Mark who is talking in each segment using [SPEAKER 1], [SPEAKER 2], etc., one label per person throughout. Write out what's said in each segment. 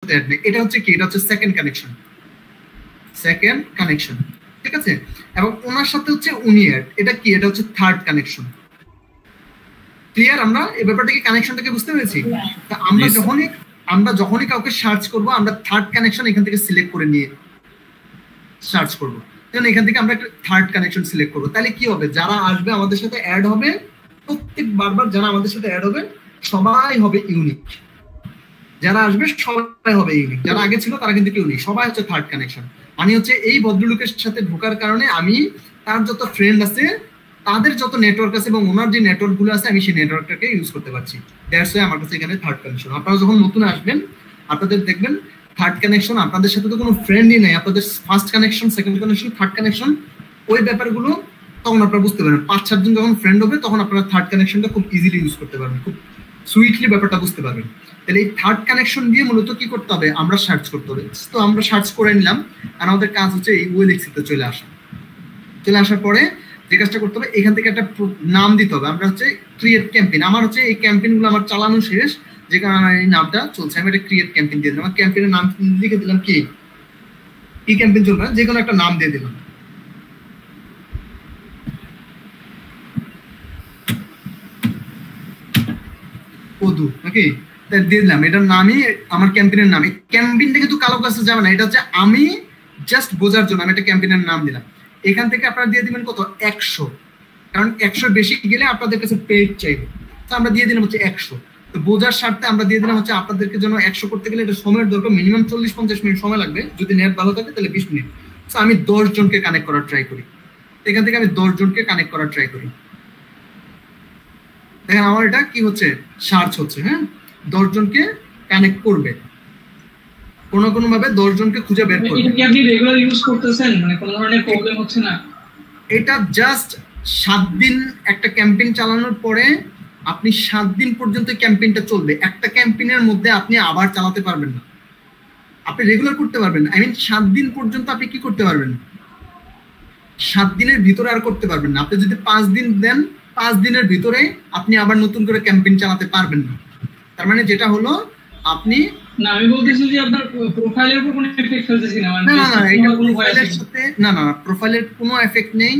[SPEAKER 1] সাথে অ্যাড নেই। এটা হচ্ছে কি, এটা হচ্ছে সেকেন্ড কানেকশন, ঠিক আছে। এবং ওনার সাথে হচ্ছে উনি অ্যাড, এটা কি, এটা হচ্ছে থার্ড কানেকশন। ক্লিয়ার? আমরা এই ব্যাপারটাকে, কানেকশনটাকে বুঝতে পেরেছি। তা আমরা যখনই কাউকে সার্চ করব, আমরা থার্ড কানেকশন এখান থেকে সিলেক্ট করে নিয়ে সার্চ করব। কারণ এখান থেকে আমরা একটা থার্ড কানেকশন সিলেক্ট করব। তাহলে কি হবে, যারা আসবে আমাদের সাথে অ্যাড হবে, প্রত্যেক বারবার যারা আমাদের সাথে অ্যাড হবে সবাই হবে ইউনিক। যারা আসবে সবাই হবে ইউনিক, যারা আগে ছিল তারা কিন্তু ইউনিক, সবাই হচ্ছে থার্ড কানেকশন। মানে হচ্ছে এই ভদ্রলোকের সাথে ঢোকার কারণে আমি তার যত ফ্রেন্ড আছে, তাদের যত নেটওয়ার্ক আছে এবং ওনার যে নেটওয়ার্ক গুলো আছে, আমি সেই নেটওয়ার্কটাকে ইউজ করতে পারছি। দ্যাটস ওয়াই আমার কাছে এখানে থার্ড কানেকশন। আপনারা যখন নতুন আসবেন, আপনাদের দেখবেন থার্ড কানেকশন, আপনাদের সাথে তো কোনো ফ্রেন্ডই নাই, আপনাদের first connection, second connection, third connection, ওই ব্যাপারগুলো তখন আপনারা বুঝতে পারবেন। 5-7 জন যখন ফ্রেন্ড হবে, তখন আপনারা থার্ড কানেকশনটা খুব ইজিলি ইউজ করতে পারবেন, খুব সুইটলি ব্যাপারটা বুঝতে পারবেন। তাহলে এই থার্ড কানেকশন দিয়ে মূলত কি করতে হবে, আমরা সার্চ করতে হবে। তো আমরা সার্চ করে নিলাম, আর আমাদের কাজ হচ্ছে এই ওয়েলএক্সিতে চলে আসার পরে যে কাজটা করতে হবে, এখান থেকে একটা নাম দিতে হবে। আমরা হচ্ছে ক্রিয়েট ক্যাম্পেইন, আমার হচ্ছে এই ক্যাম্পেইনগুলো আমার চালানো শেষ, যে কারণে আমার এই নামটা চলছে। আমি একটা ক্রিয়েট ক্যাম্পেইন দিয়ে দিলাম, আমার ক্যাম্পেইনের নাম লিখে দিলাম কি ক্যাম্পেইন চলবে, যে কোনো একটা নাম দিয়ে দিলাম। পদু নাকি দিয়ে দিলাম, এটার নামই আমার ক্যাম্পেইনের নাম। এই ক্যাম্পেইনটা কিন্তু কালো কাছে যাবে না, এটা হচ্ছে আমি জাস্ট বোঝার জন্য আমি একটা ক্যাম্পেইনের নাম দিলাম। এখান থেকে আপনারা দিয়ে দিবেন কত, 100, কারণ 100 বেশি গেলে আপনাদের কাছে পেজ চাইবে। তো আমরা দিয়ে দিলাম হচ্ছে 100। তো বোঝার স্বার্থে আমরা দিয়ে দিলাম হচ্ছে আপনাদেরকে জন্য 100 করতে গেলে এটা সময়ের দরকার, মিনিমাম 40-50 মিনিট সময় লাগবে, যদি নেট ভালো থাকে তাহলে 20 মিনিট। তো আমি 10 জনকে কানেক্ট করার ট্রাই করি, এখান থেকে আমি 10 জনকে কানেক্ট করার ট্রাই করি। দেখেন আমার এটা কি হচ্ছে, সার্চ হচ্ছে, হ্যাঁ 10 জনকে কানেক্ট করবে, কোনো ভাবে 10 জনকে খুঁজে বের করবে।
[SPEAKER 2] এটা কি আপনি রেগুলার ইউজ করতেছেন, মানে কোনো ধরনের প্রবলেম হচ্ছে না?
[SPEAKER 1] এটা জাস্ট 7 দিন একটা ক্যাম্পেইন চালানোর পরে আপনি 7 দিন পর্যন্ত ক্যাম্পেইনটা চলবে। একটা ক্যাম্পেইনের মধ্যে আপনি আবার চালাতে পারবেন না, আপনি রেগুলার করতে পারবেন। আই মিন 7 দিন পর্যন্ত আপনি কি করতে পারবেন, 7 দিনের ভিতরে আর করতে পারবেন না। আপনি যদি 5 দিন দেন, 5 দিনের ভিতরে আপনি আবার নতুন করে ক্যাম্পেইন চালাতে পারবেন না। তার মানে যেটা হলো, আপনি
[SPEAKER 2] না, আমি বলতেছি যে আপনার প্রোফাইলের উপর কোনো এফেক্ট ফেলতেছি না, মানে
[SPEAKER 1] না এটা প্রোফাইলের সাথে না, প্রোফাইলের কোনো এফেক্ট নেই।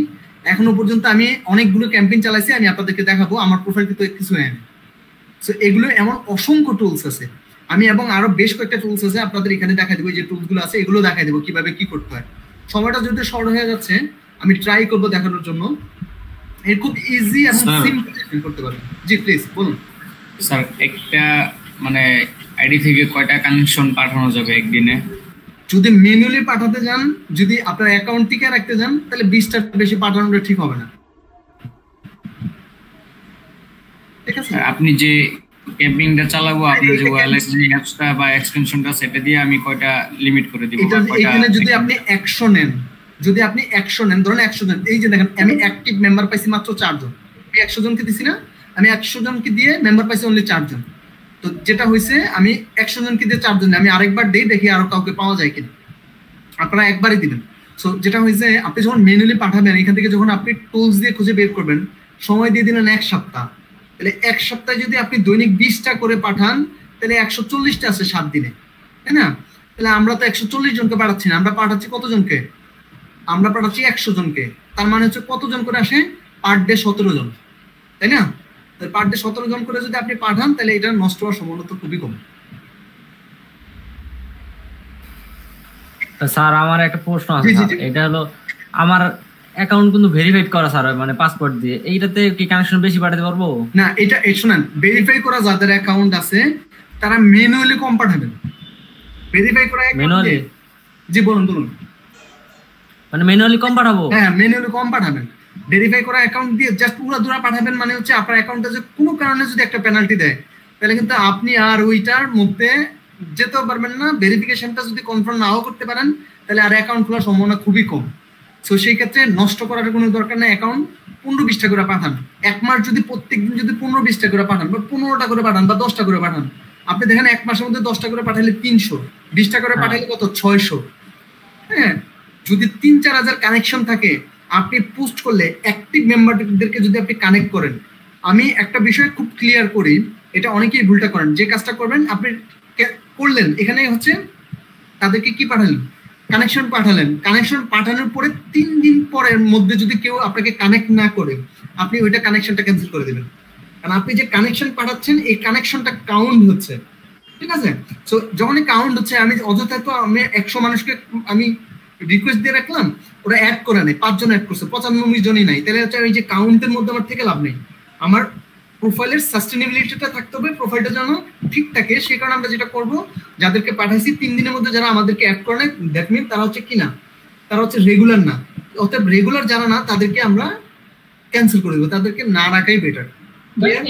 [SPEAKER 1] এখনো পর্যন্ত আমি অনেকগুলো ক্যাম্পেইন চালাইছি, আমি আপনাদেরকে দেখাবো, আমার প্রোফাইল কিন্তু কিছু নেই। সো এগুলো এমন অসংখ্য টুলস আছে, আমি এবং আরো বেশ কয়েকটা টুলস আছে আপনাদের এখানে দেখাই দেবো। যে টুলস গুলো আছে এগুলো দেখাই দেবো কিভাবে কি করতে হয়। সময়টা যদি শর্ট হয়ে যাচ্ছে, আমি ট্রাই করবো দেখানোর জন্য। এর খুব ইজি এবং সিম্পল করতে পারবেন। জি প্লিজ বলুন
[SPEAKER 3] স্যার। একটা মানে আইডি থেকে কয়টা কানেকশন পাঠানো যাবে একদিনে?
[SPEAKER 1] যদি ম্যানুয়ালি পাঠাতে যান, যদি আপনার অ্যাকাউন্ট থেকে রাখতে যান, তাহলে 20টার বেশি পাঠানোটা ঠিক হবে না, ঠিক আছে।
[SPEAKER 3] আপনি যে ক্যাম্পিংটা চালাবো, আপনি যে ওয়্যারলেস অ্যাপসটা বা এক্সটেনশনটা সেটা দিয়ে আমি কয়টা লিমিট করে দিব?
[SPEAKER 1] এখানে যদি আপনি 100 নেন, ধরুন 100 জন, এই যে দেখেন আমি অ্যাক্টিভ মেম্বার পাইছি মাত্র 4 জন। আমি 100 জনকে দিছি না, আমি 100 জনকে দিয়ে মেম্বার পাইছি অনলি 4 জন। তো যেটা হয়েছে, আমি 100 জনকে দিয়ে 4 জন, আমি আরেকবার দেই, দেখি আরো কাউকে পাওয়া যায় কিনা। আপনারা একবারই দিবেন। সো যেটা হয়েছে, আপনি যখন ম্যানুয়ালি পাঠাবেন, এখান থেকে যখন আপনি টুলস দিয়ে খুঁজে বের করবেন, সময় দিয়ে দিলেন 1 সপ্তাহ। তাহলে 1 সপ্তাহে যদি আপনি দৈনিক 20টা করে পাঠান, তাহলে 140টা আছে 7 দিনে, তাই না? তাহলে আমরা তো 140 জনকে পাঠাচ্ছি না, আমরা পাঠাচ্ছি কতজনকে, আমরা পাঠাচ্ছি 100 জনকে। তার মানে হচ্ছে কতজন করে আসে, পার ডে 17 জন, তাই না? পার ডে 17 জন করে যদি আপনি পাঠান, তাহলে এটা নষ্ট হওয়ার সম্ভাবনা তো খুবই কম।
[SPEAKER 4] স্যার আমার একটা প্রশ্ন আছে, এটা হলো আমার অ্যাকাউন্ট কিন্তু ভেরিফাইড করা স্যার, মানে পাসপোর্ট দিয়ে, এইটাতে কি কানেকশন বেশি পাঠাতে পারবো?
[SPEAKER 1] না, এটা শুনেন, ভেরিফাই করা যাদের অ্যাকাউন্ট আছে তারা ম্যানুয়ালি কম পাঠাবেন। ভেরিফাই করা
[SPEAKER 4] ম্যানুয়ালি?
[SPEAKER 1] জি বলুন।
[SPEAKER 4] মানে ম্যানুয়ালি কম পাঠাবো?
[SPEAKER 1] হ্যাঁ, ম্যানুয়ালি কম পাঠাবেন। ভেরিফাই করা অ্যাকাউন্ট দিয়ে জাস্ট উড়াধুরা পাঠাবেন, মানে হচ্ছে আপনার অ্যাকাউন্টে যে কোনো কারণে যদি একটা পেনাল্টি দেয়, তাহলে কিন্তু আপনি আর ওইটার মধ্যে যেতেও পারবেন না। ভেরিফিকেশনটা যদি কনফার্ম নাও করতে পারেন, তাহলে আর অ্যাকাউন্ট খোলার সম্ভাবনা খুবই কম। সো সেই ক্ষেত্রে নষ্ট করার কোনো দরকার নেই। অ্যাকাউন্ট 15-20টা করে পাঠান। 1 মাস যদি প্রত্যেকদিন যদি 15-20টা করে পাঠান, বা 15টা করে পাঠান, বা 10টা করে পাঠান, আপনি দেখেন 1 মাসের মধ্যে 10টা করে পাঠালে 300, 20টা করে পাঠালে কত, 600। হ্যাঁ, যদি 3-4 হাজার কানেকশন থাকে, আপনি পোস্ট করলে অ্যাক্টিভ মেম্বারদেরকে যদি আপনি কানেক্ট করেন, আমি একটা বিষয় খুব ক্লিয়ার করি, এটা অনেকেই ভুলটা করেন। যে কাজটা করবেন, আপনি করলেন, এখানে হচ্ছে তাদেরকে কি পাঠালেন, কানেকশন পাঠালেন। কানেকশন পাঠানোর পরে 3 দিন পরের মধ্যে যদি কেউ আপনাকে কানেক্ট না করে, আপনি ওইটা কানেকশনটা ক্যান্সেল করে দেবেন। কারণ আপনি যে কানেকশন পাঠাচ্ছেন এই কানেকশনটা কাউন্ট হচ্ছে, ঠিক আছে? সো যখনই কাউন্ট হচ্ছে, আমি অযথা তো আমি 100 মানুষকে আমি রিকোয়েস্ট দিয়ে রাখলাম, ওরা অ্যাড করে নেই, 5 জন অ্যাড করছে, 95 জনই নাই, তাহলে হচ্ছে ওই যে কাউন্টের মধ্যে আমার থেকে লাভ নেই। আমার প্রোফাইলের সাস্টেনেবিলিটিটা থাকতে হবে, প্রোফাইলটা যেন ঠিক থাকে। সেই কারণে আমরা যেটা করব, যাদেরকে পাঠাইছি 3 দিনের মধ্যে যারা আমাদেরকে অ্যাড করে নেয়, দ্যাট মিন তারা হচ্ছে কি না, তারা হচ্ছে রেগুলার না। অতএব রেগুলার যারা না তাদেরকে আমরা ক্যান্সেল করে দেবো, তাদেরকে না রাখাই বেটার।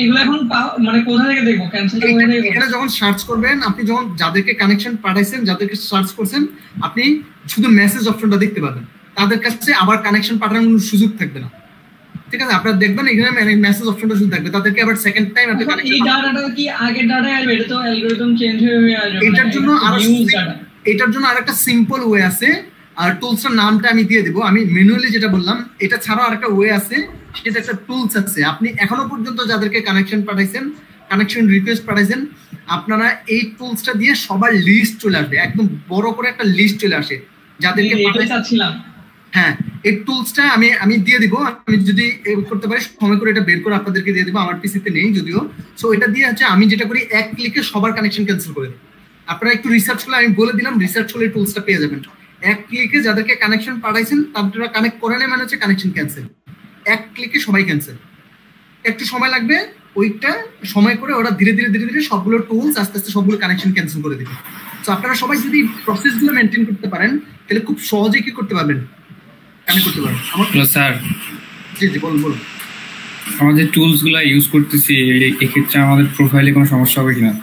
[SPEAKER 2] এগুলো এখন মানে কোথা থেকে দেখবো ক্যান্সেল?
[SPEAKER 1] এখানে যখন সার্চ করবেন, আপনি যখন যাদেরকে কানেকশন পাঠাইছেন, যাদেরকে সার্চ করছেন, আপনি শুধু মেসেজ অপশনটা দেখতে পাবেন, তাদের কাছে আবার কানেকশন পাঠানোর সুযোগ থাকবে না, ঠিক আছে? আপনারা দেখবেন এখানে মেসেজ অপশনটা শুধু থাকবে, তাদেরকে আবার সেকেন্ড টাইম আপনি কানেকশন।
[SPEAKER 2] এই ডাটাটা কি আগের ডাটা আসবে? এটা তো অ্যালগরিদম চেঞ্জ হয়ে আসবে।
[SPEAKER 1] এটার জন্য আরেকটা সিম্পল ওয়ে আছে, আর টুলসটার নামটা আমি দিয়ে দেবো। আমি ম্যানুয়ালি যেটা বললাম, এটা ছাড়াও আরেকটা ওয়ে আছে, সেটা একটা টুলস আছে। আপনি এখনো পর্যন্ত যাদেরকে কানেকশন পাঠাইছেন, কানেকশন রিকোয়েস্ট পাঠাইছেন, আপনারা এই টুলসটা দিয়ে সবার লিস্ট চলে আসবে, একদম বড় করে একটা লিস্ট চলে আসে যাদেরকে
[SPEAKER 2] পাঠাইছিলাম।
[SPEAKER 1] হ্যাঁ, এই টুলসটা আমি দিয়ে দিব। আমি যদি করতে পারি সময় করে এটা বের করে আপনাদেরকে দিয়ে দিব, আমার পিসিতে নেই যদিও। সো এটা দিয়ে হচ্ছে আমি যেটা করি, এক ক্লিকে সবার কানেকশন ক্যান্সেল করে দিই। আপনারা একটু রিসার্চ করলে, আমি বলে দিলাম, রিসার্চ করলে টুলসটা পেয়ে যাবেন। এক ক্লিকে যাদেরকে কানেকশন পাঠাইছেন তারা কানেক্ট করে নেয়, মানে হচ্ছে কানেকশন ক্যান্সেল, এক ক্লিকে সবাই ক্যান্সেল। একটু সময় লাগবে, ওইটা সময় করে ওরা ধীরে ধীরে ধীরে ধীরে সবগুলো টুলস আস্তে আস্তে সবগুলো কানেকশন ক্যান্সেল করে দিবে। তো আপনারা সবাই যদি প্রসেসগুলো মেনটেন করতে পারেন, তাহলে খুব সহজে কি করতে পারবেন, কানেক্ট করতে পারবেন।
[SPEAKER 3] স্যার
[SPEAKER 1] জি জি বলুন বলুন।
[SPEAKER 3] আমাদের টুলসগুলো ইউজ করতেছি, এক্ষেত্রে আমাদের প্রোফাইলে কোনো সমস্যা হবে কিনা?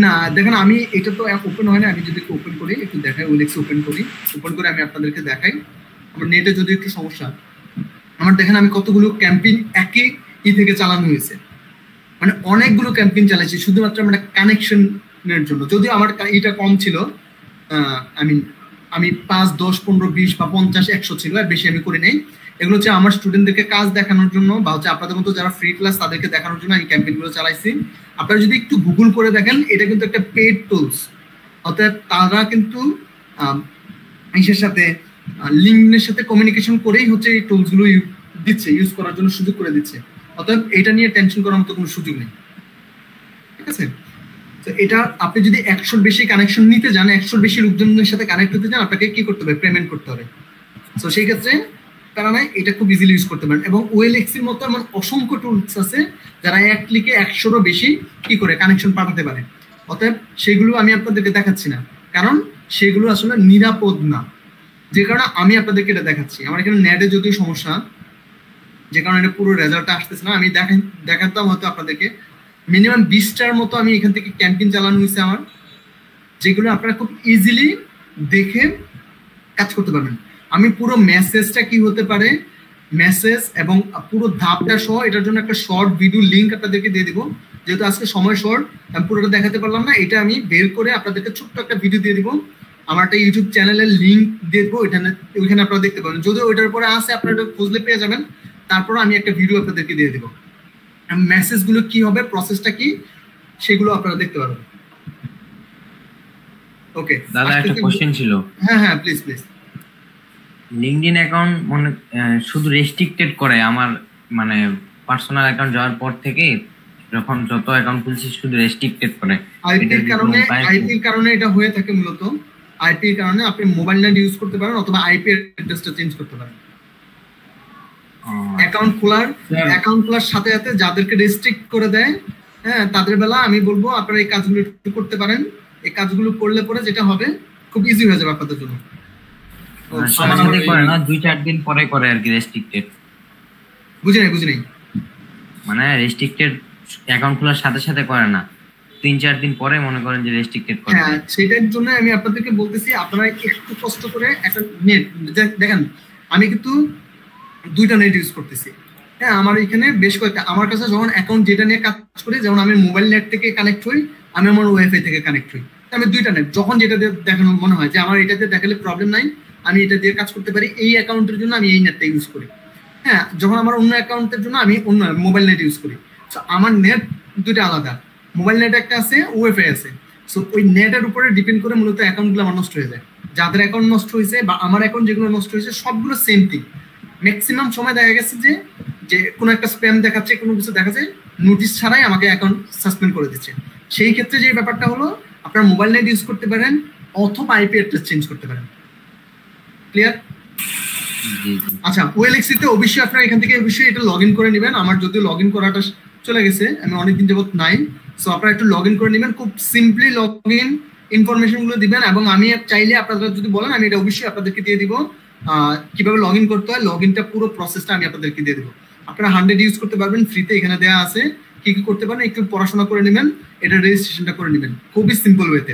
[SPEAKER 1] না দেখেন, আমি এটা তো ওপেন হয় না, আমি যদি ওপেন করি, একটু দেখাই, ওলেক্স ওপেন করি, ওপেন করে আমি আপনাদেরকে দেখাই। আমার নেটে যদি একটু সমস্যা, আমার দেখেন আমি কতগুলো ক্যাম্পেইন একই থেকে চালানো হয়েছে, মানে অনেকগুলো ক্যাম্পেইন চালাইছি শুধুমাত্র আমরা কানেকশনের জন্য। যদিও আমার এটা কম ছিল, আমি 5, 10, 15, 20 বা 50, 100 ছিল, আর বেশি আমি করি নাই। এগুলো হচ্ছে আমার স্টুডেন্টদেরকে কাজ দেখানোর জন্য, বা হচ্ছে আপনাদের মতো যারা ফ্রি ক্লাস তাদেরকে দেখানোর জন্য আমি ক্যাম্পেইনগুলো চালাইছি। আপনারা যদি একটু গুগল করে দেখেন, এটা কিন্তু একটা পেড টুলস, অর্থাৎ তারা কিন্তু ইসের সাথে, লিঙ্কডইনের সাথে কমিউনিকেশন করেই হচ্ছে এই টুলসগুলো দিচ্ছে, ইউজ করার জন্য সুযোগ করে দিচ্ছে। অর্থাৎ এটা নিয়ে টেনশন করার মতো কোনো সুযোগ নেই, ঠিক আছে? তো এটা আপনি যদি 100-র বেশি কানেকশন নিতে যান, 100-র বেশি লোকজনের সাথে কানেক্ট হতে চান, আপনাকে কি করতে হবে, পেমেন্ট করতে হবে। তো সেই ক্ষেত্রে কারণে এটা খুব ইজিলি ইউজ করতে পারেন। এবং ওএলএক্সির মতো এমন অসংখ্য টুলস আছে যারা এক ক্লিকে 100-রও বেশি কি করে কানেকশন পাঠাতে পারে। অতএব সেগুলো আমি আপনাদেরকে দেখাচ্ছি না, কারণ সেগুলো আসলে নিরাপদ না, যে কারণে আমি আপনাদেরকে এটা দেখাচ্ছি। আমার এখানে নেটে যদিও সমস্যা, যে কারণে এটা পুরো রেজাল্টটা আসতেছে না। আমি দেখাতাম হয়তো আপনাদেরকে, মিনিমাম 20টার মতো আমি এখান থেকে ক্যাম্পেইন চালানো হয়েছে আমার, যেগুলো আপনারা খুব ইজিলি দেখে কাজ করতে পারবেন। আমি পুরো মেসেজটা কি হতে পারে, মেসেজ এবং পুরো ধাপটা সহ এটার জন্য একটা শর্ট ভিডিও লিঙ্ক আপনাদেরকে দিয়ে দিব। যেহেতু আজকে সময় শর্ট, আমি পুরোটা দেখাতে পারলাম না, এটা আমি বের করে আপনাদেরকে ছোট্ট একটা ভিডিও দিয়ে দিব। আমার একটা ইউটিউব চ্যানেলের লিঙ্ক দিয়ে দেবো, ওইখানে আপনারা দেখতে পাবেন। যদিও ওইটার পরে আছে, আপনারা খুঁজলে পেয়ে যাবেন। তারপর আমি একটা ভিডিও আপনাদেরকে দিয়ে দেবো, মেসেজগুলো কি হবে, প্রসেসটা কি, সেগুলো আপনারা দেখতে পারবেন। ওকে
[SPEAKER 5] দাদা, একটা কোশ্চেন ছিল।
[SPEAKER 1] হ্যাঁ হ্যাঁ প্লিজ প্লিজ।
[SPEAKER 5] লিঙ্কডইন অ্যাকাউন্ট মানে শুধু রেস্ট্রিক্টেড করে আমার, মানে পার্সোনাল অ্যাকাউন্ট যাওয়ার পর থেকে যখন যত অ্যাকাউন্ট খুলছি শুধু রেস্ট্রিক্টেড করে।
[SPEAKER 1] আইপির কারণে এটা হয়ে থাকে মূলত। আইপির কারণে আপনি মোবাইল নেট ইউজ করতে পারেন, অথবা আইপি অ্যাড্রেসটা চেঞ্জ করতে পারেন। অ্যাকাউন্ট খোলার সাথে সাথে যাদেরকে রেস্ট্রিক্ট করে দেয়, হ্যাঁ, তাদের বেলা আমি বলবো আপনারা এই কাজগুলো একটু করতে পারেন। এই কাজগুলো করলে পরে যেটা হবে, খুব ইজি হয়ে যাবে আপনাদের জন্য।
[SPEAKER 5] করে না, 2-4 দিন পরে করে আর কি রেস্ট্রিক্টেড।
[SPEAKER 1] বুঝি নাই
[SPEAKER 5] মানে রেস্ট্রিক্টেড অ্যাকাউন্ট খোলার সাথে সাথে করে না, 3-4 দিন পরে মনে করেন যে রেস্ট্রিক্টেড করে।
[SPEAKER 1] হ্যাঁ, সেটার জন্য আমি আপনাদেরকে বলতেছি, আপনারা একটু কষ্ট করে একটা নেট দেখেন। আমি কিন্তু 2টা নেট ইউজ করতেছি। হ্যাঁ, আমার এখানে বেশ কয়েকটা, আমার কাছে যখন অ্যাকাউন্ট যেটা নিয়ে কাজ করি, যেমন আমি মোবাইল নেট থেকে কানেক্ট হই, আমি আমার ওয়াইফাই থেকে কানেক্ট হই। আমি 2টা নেট, যখন যেটা দিয়ে দেখানো মনে হয় যে আমার এটা দিয়ে দেখালে প্রবলেম নাই, আমি এটা দিয়ে কাজ করতে পারি, এই অ্যাকাউন্টের জন্য আমি এই নেটটা ইউজ করি। হ্যাঁ, যখন আমার অন্য অ্যাকাউন্টের জন্য আমি অন্য মোবাইল নেট ইউজ করি। সো আমার নেট 2টা আলাদা, মোবাইল নেট একটা আছে, ওয়াইফাই আছে। সো ওই নেটের উপরে ডিপেন্ড করে মূলত অ্যাকাউন্টগুলো আমার নষ্ট হয়ে যায়। যাদের অ্যাকাউন্ট নষ্ট হয়েছে বা আমার অ্যাকাউন্ট যেগুলো নষ্ট হয়েছে সবগুলো সেম থিং। ম্যাক্সিমাম সময় দেখা গেছে যে কোনো একটা স্প্যাম দেখাচ্ছে, কোনো কিছু দেখাচ্ছে, নোটিশ ছাড়াই আমাকে অ্যাকাউন্ট সাসপেন্ড করে দিচ্ছে। সেই ক্ষেত্রে যে ব্যাপারটা হলো, আপনার মোবাইল নেট ইউজ করতে পারেন অথবা আইপি অ্যাড্রেস চেঞ্জ করতে পারেন। ক্লিয়ার? আচ্ছা, ওএলএক্সিতে অবশ্যই আপনারা এখান থেকে অবশ্যই এটা লগ ইন করে নেবেন। আমার যদিও লগ ইন করাটা চলে গেছে, আমি অনেকদিন যাবত নাই। সো আপনারা একটু লগ ইন করে নেবেন, খুব সিম্পলি লগ ইন ইনফরমেশনগুলো দিবেন, এবং আমি চাইলে আপনারা যদি বলেন আমি এটা অবশ্যই আপনাদেরকে দিয়ে দিব কিভাবে লগ ইন করতে হয়। লগ ইনটা পুরো প্রসেসটা আমি আপনাদেরকে দিয়ে দেবো। আপনারা 100 ইউজ করতে পারবেন ফ্রিতে, এখানে দেওয়া আছে কি কি করতে পারেন, একটু পড়াশোনা করে নেবেন, এটা রেজিস্ট্রেশনটা করে নেবেন খুবই সিম্পল ওয়েতে।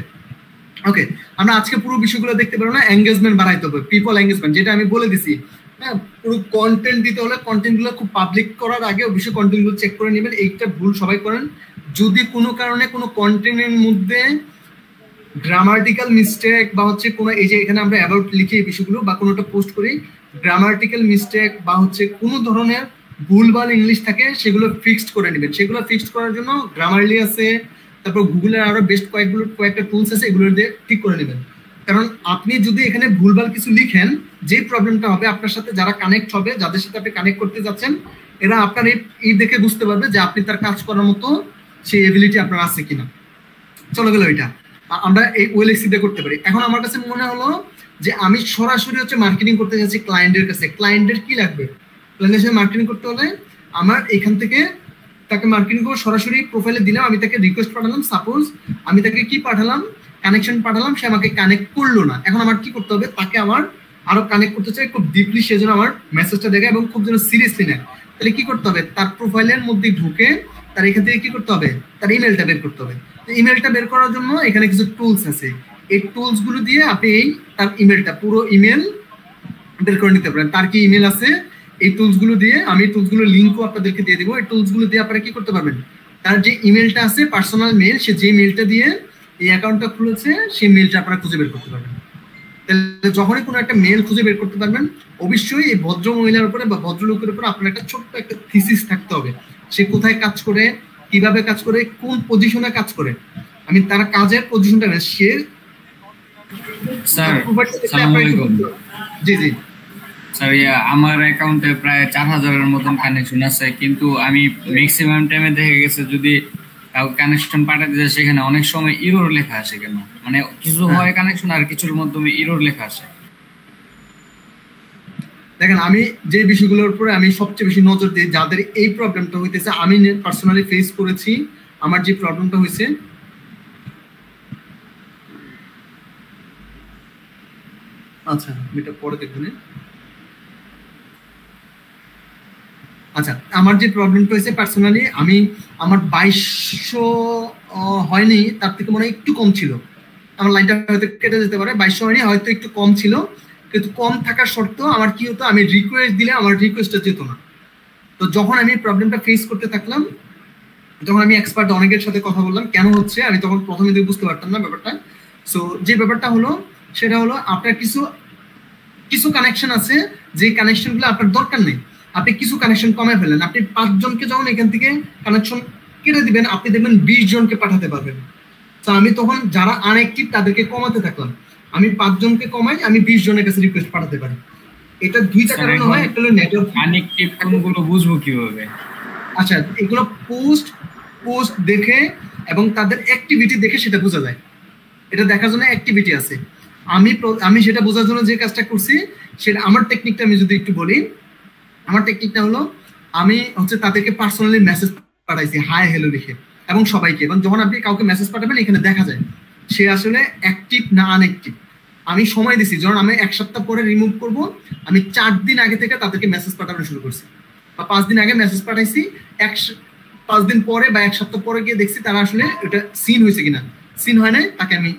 [SPEAKER 1] ওকে, আমরা আজকে পুরো বিষয়গুলো দেখতে পারবো না। এঙ্গেজমেন্ট বাড়াইতে হবে, পিপল এঙ্গেজমেন্ট, যেটা আমি বলে দিছি। হ্যাঁ, পুরো কন্টেন্ট দিতে হলে কন্টেন্টগুলো খুব পাবলিক করার আগে অবশ্যই কন্টেন্টগুলো চেক করে নেবেন। এইটা ভুল সবাই করেন। যদি কোনো কারণে কোনো কন্টেন্টের মধ্যে গ্রামাটিক্যাল মিস্টেক বা হচ্ছে কোনো, এই যে এখানে আমরা অ্যাবাউট লিখি এই বিষয়গুলো বা কোনোটা পোস্ট করি, গ্রামাটিক্যাল মিস্টেক বা হচ্ছে কোনো ধরনের ভুলভাল ইংলিশ থাকে, সেগুলো ফিক্সড করে নেবেন। সেগুলো ফিক্সড করার জন্য গ্রামারলি আছে, তারপর গুগলের আরো বেস্ট কয়েকটা টুলস আছে, এগুলো দিয়ে ঠিক করে নেবেন। কারণ আপনি যদি এখানে ভুলভাল কিছু লিখেন, যে প্রবলেমটা হবে আপনার সাথে যারা কানেক্ট হবে, যাদের সাথে আপনি কানেক্ট করতে যাচ্ছেন, এরা আপনার এই দেখে বুঝতে পারবে যে আপনি তার কাজ করার মতো সেই এবিলিটি আপনার আছে কিনা। চলে গেল এটা, আমরা এই ওএলএক্সি দিয়ে করতে পারি। এখন আমার কাছে মনে হলো যে আমি সরাসরি হচ্ছে মার্কেটিং করতে যাচ্ছি ক্লায়েন্টের কাছে। ক্লায়েন্টের কি লাগবে? ক্লায়েন্টের সাথে মার্কেটিং করতে হলে আমার এখান থেকে তাকে মার্কেটিং করে সরাসরি প্রোফাইলে দিলাম, আমি তাকে রিকোয়েস্ট পাঠালাম, সাপোজ আমি তাকে কি পাঠালাম, কানেকশন পাঠালাম, সে আমাকে কানেক্ট করলো না। এখন আমার কি করতে হবে, তাকে আমার আরো কানেক্ট করতে চাই খুব ডিপলি, সেজন্য আমার মেসেজটা দেখে এবং খুব যেন সিরিয়াসলি নেয়। তাহলে কি করতে হবে, তার প্রোফাইলের মধ্যে ঢুকে তার এখান থেকে কি করতে হবে, তার ইমেলটা বের করতে হবে। ইমেলটা বের করার জন্য এখানে কিছু টুলস আছে, এই টুলস গুলো দিয়ে আপনি তার ইমেলটা, পুরো ইমেল বের করে নিতে পারেন। তার কি ইমেল আছে, এই টুলস গুলো দিয়ে, আমি টুলস গুলো লিঙ্কও আপনাদেরকে দিয়ে দিব। এই টুলস গুলো দিয়ে আপনারা কি করতে পারবেন, তার যে ইমেলটা আছে পার্সোনাল মেল, সে যে মেলটা দিয়ে এই অ্যাকাউন্টটা খুলেছে, সেই মেলটা আপনারা খুঁজে বের করতে পারবেন। তাহলে যখনই কোনো একটা মেল খুঁজে বের করতে পারবেন, অবশ্যই এই ভদ্র মহিলার উপরে বা ভদ্রলোকের উপরে আপনার একটা ছোট্ট একটা থিসিস থাকতে হবে। সে কোথায় কাজ করে, কিভাবে কাজ করে, কোন পজিশনে কাজ করে, আমি তার কাজের পজিশনটা সে।
[SPEAKER 3] স্যার আসসালামু আলাইকুম।
[SPEAKER 1] জি জি
[SPEAKER 3] স্যার, আমার অ্যাকাউন্টে প্রায় 4000-এর মতন কানেকশন আছে, কিন্তু আমি ম্যাক্সিমাম টাইমে দেখে গেছে যদি কাউকে কানেকশন পাঠাতে যায় সেখানে অনেক সময় এরর লেখা আসে। কেন মানে কিছু হয় কানেকশন আর কিছুর মাধ্যমে এরর লেখা আসে।
[SPEAKER 1] দেখেন, আমি যে বিষয়গুলোর উপরে আমি সবচেয়ে বেশি নজর দিই, যাদের এই প্রবলেমটা হইতেছে, আমি পার্সোনালি ফেস করেছি। আমার যে প্রবলেমটা হয়েছে, আচ্ছা এটা পরে দেখবেন। আচ্ছা, আমার যে প্রবলেমটা হয়েছে পার্সোনালি, আমি আমার 2200 হয়নি, তার থেকে মনে হয় একটু কম ছিল। আমার লাইনটা হয়তো কেটে যেতে পারে, 2200 হয়নি, হয়তো একটু কম ছিল। কিন্তু কম থাকার সত্ত্বেও আমার কি হতো, আমি রিকোয়েস্ট দিলে আমার রিকোয়েস্টটা যেত না। তো যখন আমি প্রবলেমটা ফেস করতে থাকলাম, যখন আমি এক্সপার্ট অনেকের সাথে কথা বললাম কেন হচ্ছে, আমি তখন প্রথমে দিকে বুঝতে পারতাম না ব্যাপারটা। সো যে ব্যাপারটা হলো সেটা হলো, আপনার কিছু কানেকশন আছে যে কানেকশনগুলো আপনার দরকার নেই, আপনি কিছু কানেকশন কমে ফেলেন। আপনি 5 জনকে যখন এখান থেকে কানেকশন কেটে দিবেন, আপনি দেখবেন 20 জনকে পাঠাতে পারবেন। তো আমি তখন যারা আনঅ্যাক্টিভ তাদেরকে কমাতে থাকলাম। আমি 5 জনকে কমাই, আমি 20 জনের কাছে রিকোয়েস্ট পাঠাতে পারি। এটা দুইটা কারণে হয়, একটা হলো নেটওয়ার্ক।
[SPEAKER 3] আনঅ্যাক্টিভ কোনগুলো বুঝবো কিভাবে?
[SPEAKER 1] আচ্ছা, এগুলো পোস্ট দেখে এবং তাদের অ্যাক্টিভিটি দেখে সেটা বোঝা যায়। এটা দেখার জন্য অ্যাক্টিভিটি আছে। আমি সেটা বোঝার জন্য যে কাজটা করছি, সেটা আমার টেকনিকটা আমি যদি একটু বলি, আমার টেকনিকটা হলো, আমি হচ্ছে তাদেরকে পার্সোনালি মেসেজ পাঠাইছি হাই হ্যালো লিখে, এবং সবাইকে। এবং যখন আপনি কাউকে মেসেজ পাঠাবেন, এখানে দেখা যায় সে আসলে অ্যাক্টিভ না আনঅ্যাক্টিভ। আমি সময় দিছি, যখন আমি 1 সপ্তাহ পরে রিমুভ করব, আমি 4 দিন আগে থেকে তাদেরকে মেসেজ পাঠানো শুরু করছি, বা 5 দিন আগে মেসেজ পাঠাইছি। 5 দিন পরে বা 1 সপ্তাহ পরে গিয়ে দেখছি তারা আসলে এটা সিন হয়েছে কিনা। সিন হয় নাই, তাকে আমি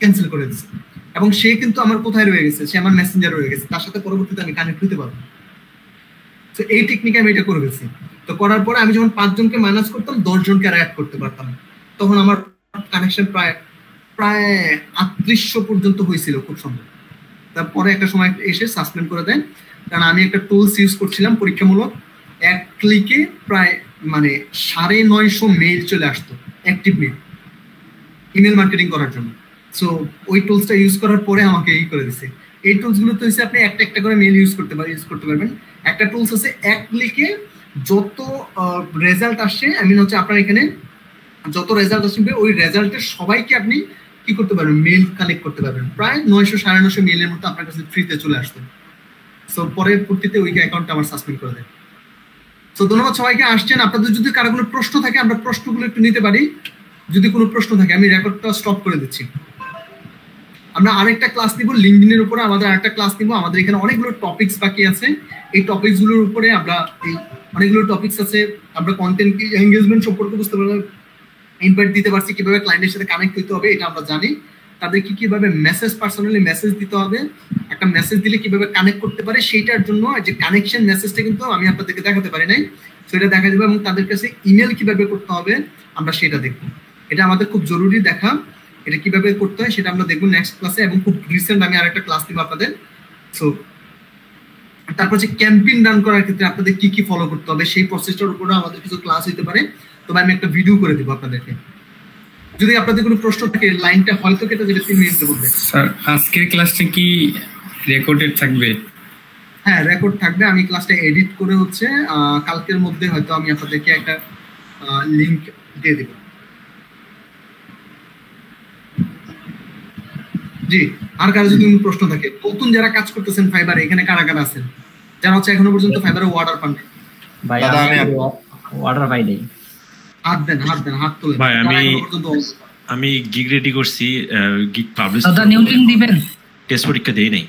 [SPEAKER 1] ক্যান্সেল করে দিচ্ছি। এবং সে কিন্তু আমার কোথায় রয়ে গেছে, সে আমার মেসেঞ্জার রয়ে গেছে, তার সাথে পরবর্তীতে আমি কানেক্ট হতে পারবো। তো এই টেকনিকে আমি এটা করে গেছি। তো করার পরে আমি যখন 5 জনকে মাইনাস করতাম, 10 জনকে আর অ্যাড করতে পারতাম। তখন আমার কানেকশন প্রায় 3800 পর্যন্ত হয়েছিল খুব সম্ভব। তারপরে একটা সময় এসে সাসপেন্ড করে দেন, কারণ আমি একটা টুলস ইউজ করছিলাম পরীক্ষামূলক। 1 ক্লিকে প্রায় 950 মেইল চলে আসতো, অ্যাক্টিভ মেইল। ইমেল মার্কেটিং করার জন্য। সো ওই টুলসটা ইউজ করার পরে আমাকে এই করে দিছে। এই টুলসগুলো তো হচ্ছে আপনি একটা একটা করে মেল ইউজ করতে পারবেন। একটা টুলস আছে এক ক্লিকে যত রেজাল্ট আসছে, আই মিন হচ্ছে আপনার এখানে যত রেজাল্ট আসবে ওই রেজাল্টের সবাইকে আপনি কি করতে পারবেন, মেল কানেক্ট করতে পারবেন। প্রায় 900-950 মেলের মতো আপনার কাছে ফ্রিতে চলে আসবে। সো পরবর্তীতে ওই অ্যাকাউন্টটা আমার সাসপেন্ড করে দেয়। তো ধন্যবাদ সবাইকে আসছেন। আপনাদের যদি কারো কোনো প্রশ্ন থাকে আমরা প্রশ্নগুলো একটু নিতে পারি। যদি কোনো প্রশ্ন থাকে আমি রেকর্ডটা স্টপ করে দিচ্ছি। আমরা আরেকটা ক্লাস নিব লিঙ্কডইনের উপরে, আমাদের আরেকটা ক্লাস নিব। আমাদের এখানে অনেকগুলো টপিকস বাকি আছে। এই টপিকসগুলোর উপরে আমরা এই অনেকগুলো টপিকস আছে। আমরা কন্টেন্ট এনগেজমেন্ট সম্পর্কে বুঝতে পারবো, ইনভাইট দিতে পারছি, কিভাবে ক্লায়েন্টের সাথে কানেক্ট হতে হবে এটা আমরা জানি। তাদেরকে কিভাবে মেসেজ, পার্সোনালি মেসেজ দিতে হবে, একটা মেসেজ দিলে কিভাবে কানেক্ট করতে পারে সেইটার জন্য যে কানেকশন মেসেজটা কিন্তু আমি আপনাদেরকে দেখাতে পারি নাই, সেটা দেখা যাবে। এবং তাদের কাছে ইমেল কিভাবে করতে হবে আমরা সেটা দেখবো। এটা আমাদের খুব জরুরি দেখা, এটা কিভাবে করতে হয় সেটা আমরা দেখবো নেক্সট ক্লাসে। এবং খুব রিসেন্ট আমি আরেকটা ক্লাস দিব আপনাদের। সো তারপর যে ক্যাম্পেইন রান করার ক্ষেত্রে আপনাদের কি কি ফলো করতে হবে সেই প্রসেসটার উপরে আমাদের কিছু ক্লাস হতে পারে। তবে আমি একটা ভিডিও করে দিব আপনাদেরকে। যদি আপনাদের কোনো প্রশ্ন থাকে, লাইনটা হয়তো কেটে যাবে 3 মিনিটের মধ্যে।
[SPEAKER 3] স্যার আজকের ক্লাসটা কি রেকর্ডেড থাকবে?
[SPEAKER 1] হ্যাঁ, রেকর্ড থাকবে। আমি ক্লাসটা এডিট করে হচ্ছে কালকের মধ্যে হয়তো আমি আপনাদেরকে একটা লিংক দিয়ে দেব। জি, আর কারো যদি কোনো প্রশ্ন থাকে, নতুন যারা কাজ করতেছেন ফাইবারে, এখানে কারা কারা আছেন যারা হচ্ছে এখনো পর্যন্ত ফাইবারে অর্ডার পান নাই?
[SPEAKER 4] ভাই আমি অর্ডার পাই নাই।
[SPEAKER 1] হাত দেন, হাত তোলেন
[SPEAKER 6] ভাই। আমি গিগ রেডি করছি, গিগ পাবলিশ।
[SPEAKER 7] দাদা নিউ লিংক দিবেন?
[SPEAKER 6] টেস্ট পরীক্ষা দেই নাই,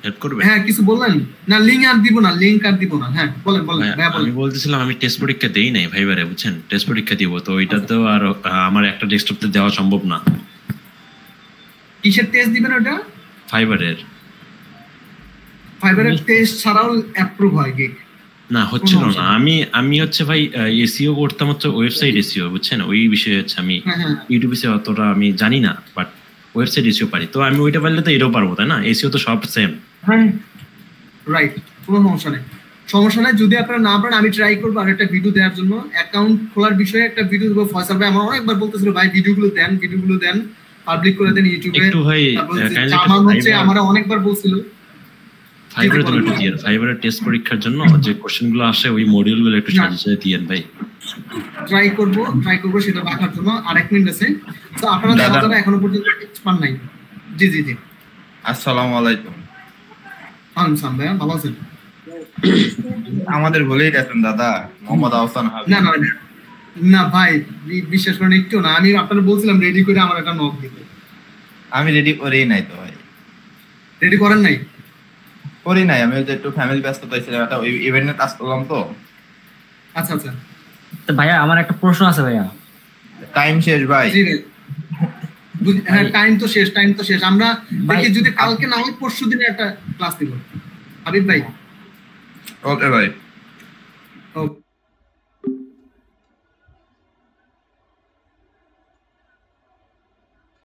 [SPEAKER 6] হেল্প করবে?
[SPEAKER 1] হ্যাঁ, কিছু বললেন না? লিংক আর দিব না। হ্যাঁ বলেন ভাই বলেন।
[SPEAKER 6] আমি বলতেছিলাম আমি টেস্ট পরীক্ষা দেই নাই ভাইবারে, বুঝছেন? টেস্ট পরীক্ষা দিব তো ওইটা তো আর আমার একটা ডেস্কটপে দেওয়া সম্ভব না।
[SPEAKER 1] কিসের টেস্ট দিবেন ওটা?
[SPEAKER 6] ফাইবারের
[SPEAKER 1] টেস্ট ছাড়াও অ্যাপ্রুভ হয় গিগ?
[SPEAKER 6] না, হচ্ছিল না। আমি হচ্ছে ভাই এসইও করতাম, হচ্ছে ওয়েবসাইট এসইও, বুঝছেন? ওই বিষয়ে হচ্ছে আমি ইউটিউবে অতটা আমি জানি না, বাট ওয়েবসাইট এসইও পারি। তো আমি ওইটা পারলে তো এটাও পারবো, তাই না? এসইও তো সব সেম।
[SPEAKER 1] হ্যাঁ রাইট, কোনো সমস্যা নেই। যদি আপনারা না পারেন আমি ট্রাই করবো আর একটা ভিডিও দেওয়ার জন্য। অ্যাকাউন্ট খোলার বিষয়ে একটা ভিডিও দেবো। ফয়সাল ভাই আমার অনেকবার বলতেছিল ভাই ভিডিওগুলো দেন, পাবলিক করে দেন ইউটিউবে।
[SPEAKER 6] একটু ভাই
[SPEAKER 1] আমার অনেকবার বলছিল
[SPEAKER 6] ফাইবারের টেস্ট পরীক্ষার জন্য যে কোশ্চেনগুলো আসে ওই মডিউলগুলো একটু সাজিয়ে দিয়েন ভাই।
[SPEAKER 1] ট্রাই করবো সেটা রাখার জন্য। আর 1 মিনিট আছে। তো আপনারা যারা এখনো পর্যন্ত টেস্ট পান নাই। জি
[SPEAKER 8] আসসালামু আলাইকুম।
[SPEAKER 1] আসসালাম ভাই, ভালো আছেন?
[SPEAKER 8] আমাদের ভুলেই গেছেন দাদা, মোহাম্মদ আহসান হাবিব।
[SPEAKER 1] না ভাই, বিশ্বাস করেন একটু না। আমি আপনারা বলছিলাম রেডি করে আমার একটা নক দিতে।
[SPEAKER 8] আমি রেডি করেই নাই তো ভাই।
[SPEAKER 1] রেডি করেন নাই?
[SPEAKER 8] করি নাই, আমি একটু ফ্যামিলি ব্যস্ততা ছিলাম, একটা ইভেন্টে কাজ করলাম তো।
[SPEAKER 1] আচ্ছা
[SPEAKER 4] তো ভাইয়া আমার একটা প্রশ্ন আছে ভাইয়া।
[SPEAKER 8] টাইম শেষ ভাই।
[SPEAKER 1] হ্যাঁ টাইম তো শেষ। আমরা দেখি যদি কালকে না হয় পরশু দিনে একটা ক্লাস দিব হাবিব ভাই।
[SPEAKER 8] ওকে ভাই।
[SPEAKER 1] ওকে।